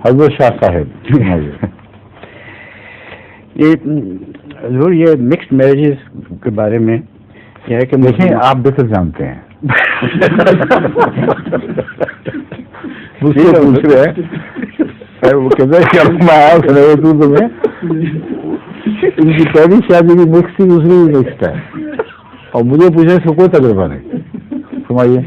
حضرت شاہ صاحب ضرور یہ مکسڈ میرجز کے بارے میں یہ ہے کہ دیکھیں آپ بہتر جانتے ہیں مجھ سے پوچھ رہے ہیں وہ کہتے ہیں کہ میں آیا اردو میں ان کی پہلی شادی بھی مکس تھی دوسری بھی مکسڈ ہے اور مجھے پوچھنے سے کوئی تجربہ نہیں. سمائیے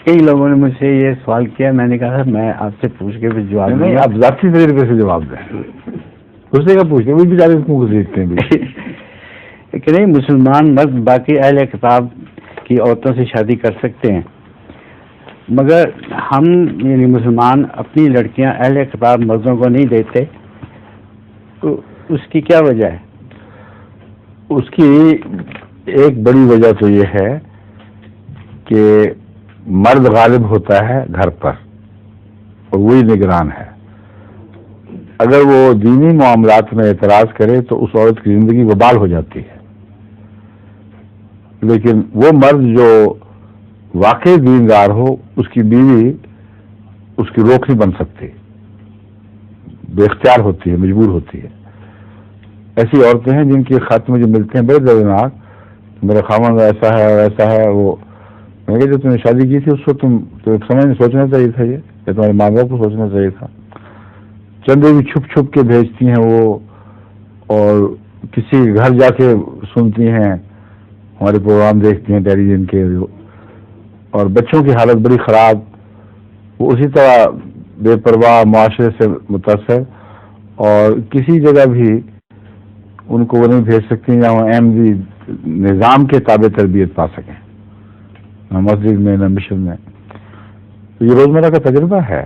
کئی لوگوں نے مجھ سے یہ سوال کیا, میں نے کہا میں آپ سے پوچھ کے بھی جواب نہیں, آپ ذاتی طریقے سے جواب دیں. دوسرے کا پوچھتے وہ بھی جانے کو دیکھتے ہیں کہ نہیں مسلمان مرد باقی اہل کتاب کی عورتوں سے شادی کر سکتے ہیں, مگر ہم یعنی مسلمان اپنی لڑکیاں اہل کتاب مردوں کو نہیں دیتے, تو اس کی کیا وجہ ہے؟ اس کی ایک بڑی وجہ تو یہ ہے کہ مرد غالب ہوتا ہے گھر پر اور وہی نگران ہے. اگر وہ دینی معاملات میں اعتراض کرے تو اس عورت کی زندگی وبال ہو جاتی ہے, لیکن وہ مرد جو واقعی دیندار ہو اس کی بیوی اس کی روک نہیں بن سکتی, بے اختیار ہوتی ہے, مجبور ہوتی ہے. ایسی عورتیں ہیں جن کے خط میں جو ملتے ہیں بڑے دردناک, میرا خاوند ایسا ہے اور ایسا ہے. وہ میں کہ جو تم نے شادی کی تھی اس کو تم سمجھ سوچنا چاہیے تھا, یہ یا تمہارے ماں باپ کو سوچنا چاہیے تھا. چندے بھی چھپ چھپ کے بھیجتی ہیں وہ, اور کسی گھر جا کے سنتی ہیں, ہمارے پروگرام دیکھتی ہیں ٹیلی ویژن کے, اور بچوں کی حالت بڑی خراب. وہ اسی طرح بے پرواہ معاشرے سے متاثر, اور کسی جگہ بھی ان کو وہ نہیں بھیج سکتی جہاں وہ احمدی نظام کے تابع تربیت پا سکیں, نہ مسجد میں نہ مشن میں. تو یہ روزمرہ کا تجربہ ہے.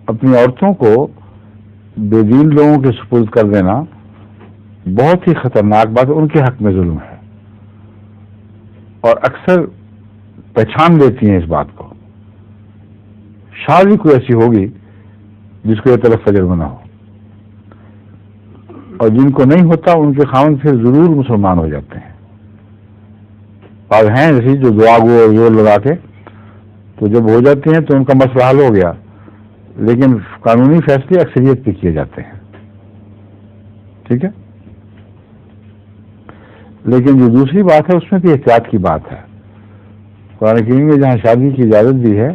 اپنی عورتوں کو بے دین لوگوں کے سپرد کر دینا بہت ہی خطرناک بات ہے, ان کے حق میں ظلم ہے, اور اکثر پہچان لیتی ہیں اس بات کو. شاید ہی کوئی ایسی ہوگی جس کو یہ طرف تجربہ نہ ہو, اور جن کو نہیں ہوتا ان کے خاوند پھر ضرور مسلمان ہو جاتے ہیں. اور ہیں ایسی جو دعا گو اور زور لگا کے, تو جب ہو جاتے ہیں تو ان کا مسئلہ حل ہو گیا, لیکن قانونی فیصلے اکثریت پہ کیے جاتے ہیں. ٹھیک ہے, لیکن جو دوسری بات ہے اس میں بھی احتیاط کی بات ہے. قرآن کریم میں جہاں شادی کی اجازت دی ہے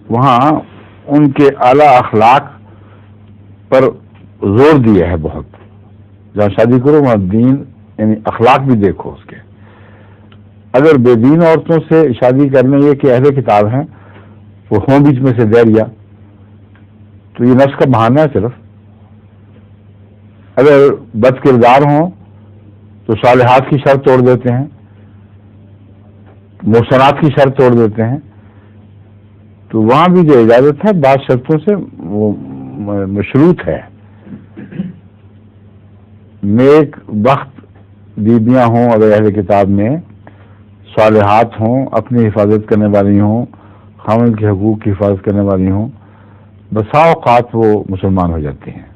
وہاں ان کے اعلیٰ اخلاق پر زور دیا ہے بہت. جہاں شادی کرو وہاں دین یعنی اخلاق بھی دیکھو اس کے. اگر بے دین عورتوں سے شادی کرنے یہ کہ اہل کتاب ہیں وہ ہوں بیچ میں سے دیریا, تو یہ نفس کا بہانہ ہے صرف. اگر بد کردار ہوں تو صالحات کی شرط توڑ دیتے ہیں, محسنات کی شرط توڑ دیتے ہیں. تو وہاں بھی جو اجازت ہے بعض شرطوں سے وہ مشروط ہے. نیک وقت بیبیاں ہوں اگر اہل کتاب میں, صالحات ہوں, اپنی حفاظت کرنے والی ہوں, خاوند کے حقوق کی حفاظت کرنے والی ہوں, بسا اوقات وہ مسلمان ہو جاتی ہیں.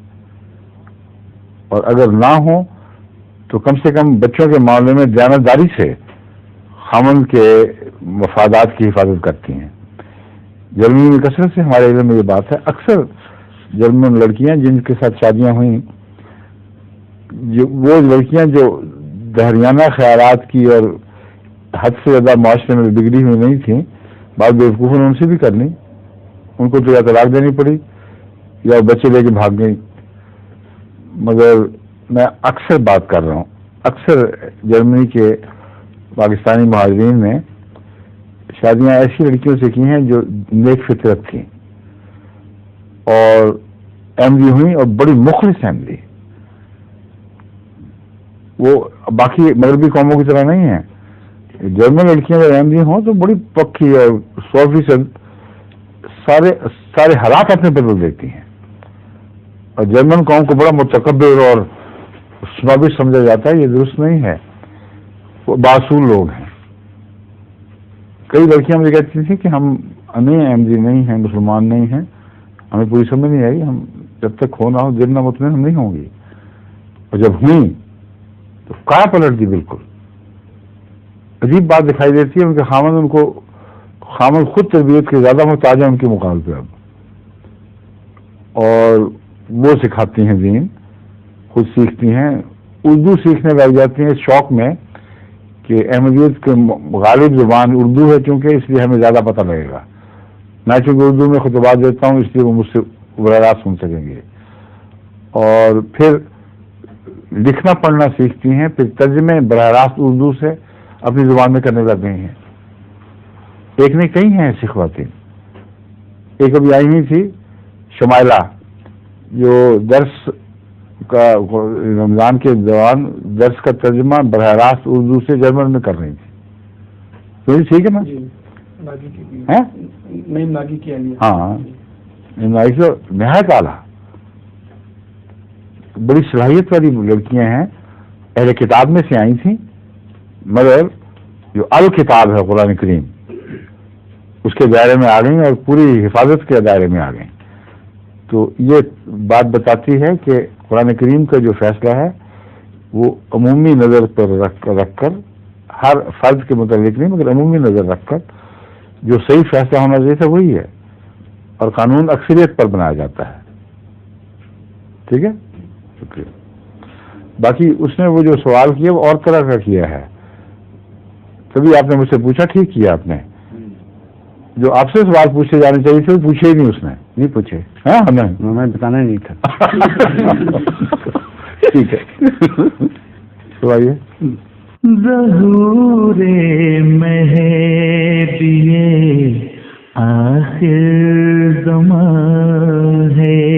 اور اگر نہ ہوں تو کم سے کم بچوں کے معاملے میں دیانتداری سے خاوند کے مفادات کی حفاظت کرتی ہیں. جرمنی میں کثرت سے ہمارے علم میں یہ بات ہے, اکثر جرمن لڑکیاں جن کے ساتھ شادیاں ہوئیں, وہ لڑکیاں جو دہریانہ خیالات کی اور حد سے زیادہ معاشرے میں بگڑی ہوئی نہیں تھیں, بعض بیوقوفوں نے ان سے بھی کر لی, ان کو تو یا طلاق دینی پڑی یا بچے لے کے بھاگ گئی. مگر میں اکثر بات کر رہا ہوں, اکثر جرمنی کے پاکستانی مہاجرین نے شادیاں ایسی لڑکیوں سے کی ہیں جو نیک فطرت تھیں اور احمدی ہوئی, اور بڑی مخلص احمدی. وہ باقی مغربی قوموں کی طرح نہیں ہیں. جرمن لڑکیاں اگر احمدی ہوں تو بڑی پکی اور 100% سارے حالات اپنے بدل دیتی ہیں. اور جرمن قوم کو بڑا متکبر اور سنوبی سمجھا جاتا ہے, یہ درست نہیں ہے. وہ باصول لوگ ہیں. کئی لڑکیاں مجھے کہتی تھیں کہ ہم احمدی نہیں ہیں, مسلمان نہیں ہیں, ہمیں پوری سمجھ نہیں آئی, ہم جب تک ہونا ہو دل نہ مطمئن ہم نہیں ہوں گی. اور جب ہوئیں تو کہاں پلٹ دی, بالکل عجیب بات دکھائی دیتی ہے. ان کے خاوند ان کو خامد خود تربیت کے زیادہ محتاج ہیں ان کے مقابلے اب، اور وہ سکھاتی ہیں دین، خود سیکھتی ہیں، اردو سیکھنے لگ جاتی ہیں اس شوق میں کہ احمدیت کے غالب زبان اردو ہے چونکہ اس لیے ہمیں زیادہ پتہ لگے گا، میں چونکہ اردو میں خطبات دیتا ہوں اس لیے وہ مجھ سے براہ راست سن سکیں گے، اور پھر لکھنا پڑھنا سیکھتی ہیں، پھر ترجمے براہ راست اردو سے اپنی زبان میں کرنے لگ گئی ہیں۔ ایک نے کئی ہیں ایسی خواتین، ایک ابھی آئی ہوئی تھی شمائلہ، جو درس کا رمضان کے دوران درس کا ترجمہ براہ راست اردو سے جرمن میں کر رہی تھی، تو ٹھیک ہے نا؟ ہاں، نہایت اعلیٰ بڑی صلاحیت والی لڑکیاں ہیں، اہل کتاب میں سے آئی تھیں، مگر جو الکتاب ہے قرآن کریم اس کے دائرے میں آ گئیں اور پوری حفاظت کے دائرے میں آ گئیں۔ تو یہ بات بتاتی ہے کہ قرآن کریم کا جو فیصلہ ہے وہ عمومی نظر پر رکھ کر، ہر فرد کے متعلق نہیں مگر عمومی نظر رکھ کر جو صحیح فیصلہ ہونا چاہیے تھا وہی ہے، اور قانون اکثریت پر بنایا جاتا ہے۔ ٹھیک ہے، شکریہ۔ باقی اس نے وہ جو سوال کیا وہ اور طرح کا کیا ہے، تبھی آپ نے مجھ سے پوچھا، ٹھیک کیا آپ نے، جو آپ سے سوال پوچھے جانے چاہیے تھے وہ پوچھے ہی نہیں، اس نے نہیں پوچھے، ہاں میں بتانا ہی نہیں تھا۔ ٹھیک ہے، تو آئیے۔ ظہور مہدی آخر زمان ہے،